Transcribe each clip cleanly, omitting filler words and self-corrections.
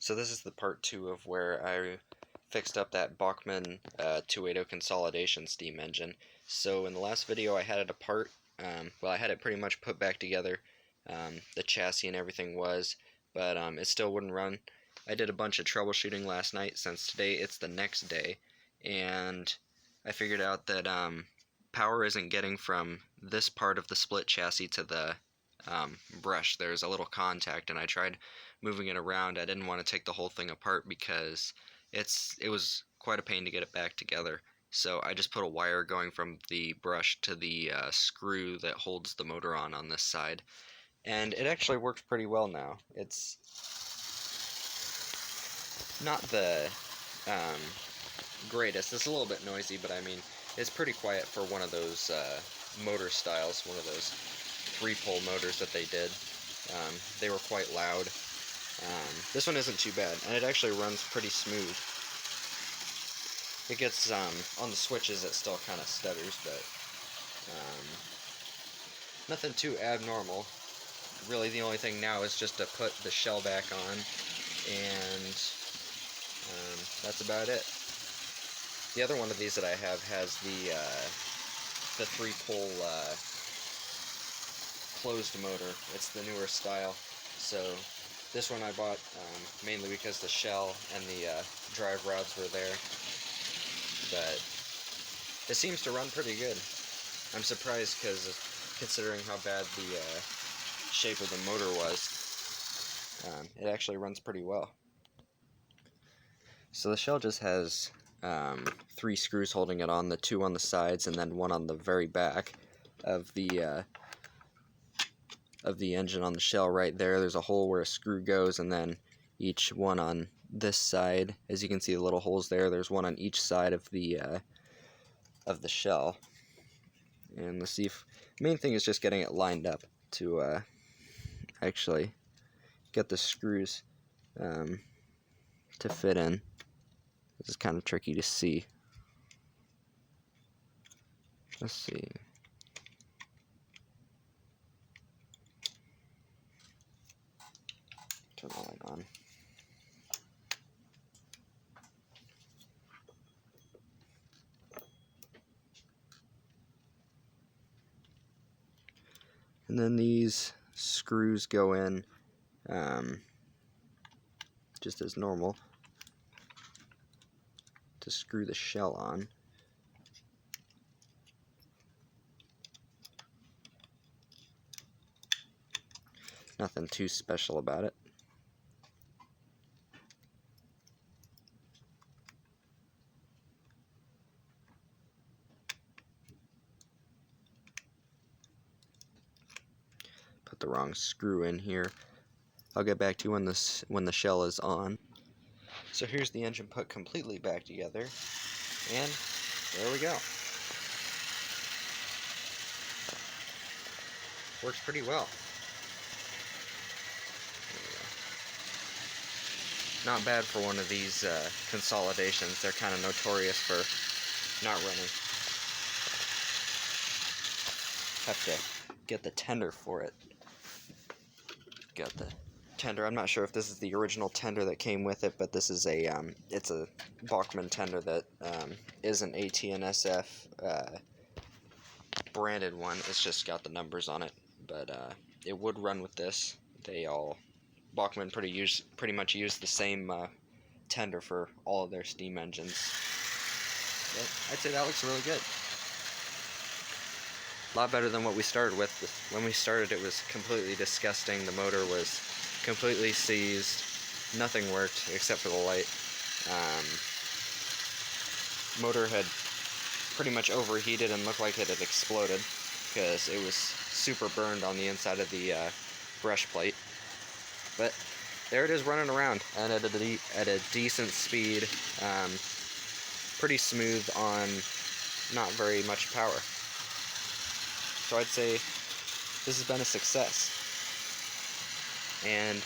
So this is the part 2 of where I fixed up that Bachmann 280 consolidation steam engine. So in the last video I had it apart, well, I had it pretty much put back together, the chassis and everything was, but it still wouldn't run. I did a bunch of troubleshooting last night since today it's the next day, and I figured out that power isn't getting from this part of the split chassis to the brush. There's a little contact, and I tried moving it around. I didn't want to take the whole thing apart because it was quite a pain to get it back together. So I just put a wire going from the brush to the screw that holds the motor on this side, and it actually works pretty well now. It's not the greatest. It's a little bit noisy, but I mean, it's pretty quiet for one of those motor styles, one of those 3-pole motors that they did. They were quite loud. This one isn't too bad, and it actually runs pretty smooth. It gets, on the switches it still kind of stutters, but nothing too abnormal. Really the only thing now is just to put the shell back on, and that's about it. The other one of these that I have has the 3-pole closed motor. It's the newer style. So this one I bought mainly because the shell and the drive rods were there. But it seems to run pretty good. I'm surprised because considering how bad the shape of the motor was, it actually runs pretty well. So the shell just has 3 screws holding it on, the 2 on the sides and then 1 on the very back of the engine on the shell right there. There's a hole where a screw goes, and then each one on this side. As you can see, the little holes there. There's 1 on each side of the shell. And let's see if main thing is just getting it lined up to actually get the screws to fit in. This is kind of tricky to see. Let's see. Turn the light on. And then these screws go in just as normal to screw the shell on. Nothing too special about it. Put the wrong screw in here. I'll get back to you when the shell is on. So here's the engine put completely back together, and there we go. Works pretty well. Not bad for one of these consolidations. They're kind of notorious for not running. Have to get the tender for it. Got the tender. I'm not sure if this is the original tender that came with it, but this is a it's a Bachmann tender that is an AT&SF branded one. It's just got the numbers on it, but it would run with this. Bachmann pretty much use the same tender for all of their steam engines. But I'd say that looks really good. A lot better than what we started with. When we started, it was completely disgusting. The motor was completely seized. Nothing worked except for the light. Motor had pretty much overheated and looked like it had exploded because it was super burned on the inside of the brush plate. But there it is running around, and at a decent speed, pretty smooth on not very much power. So I'd say this has been a success. And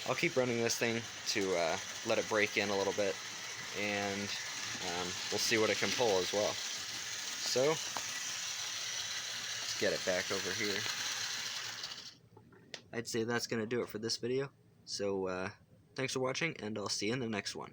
I'll keep running this thing to let it break in a little bit, and we'll see what it can pull as well. So let's get it back over here. I'd say that's going to do it for this video. So Thanks for watching, and I'll see you in the next one.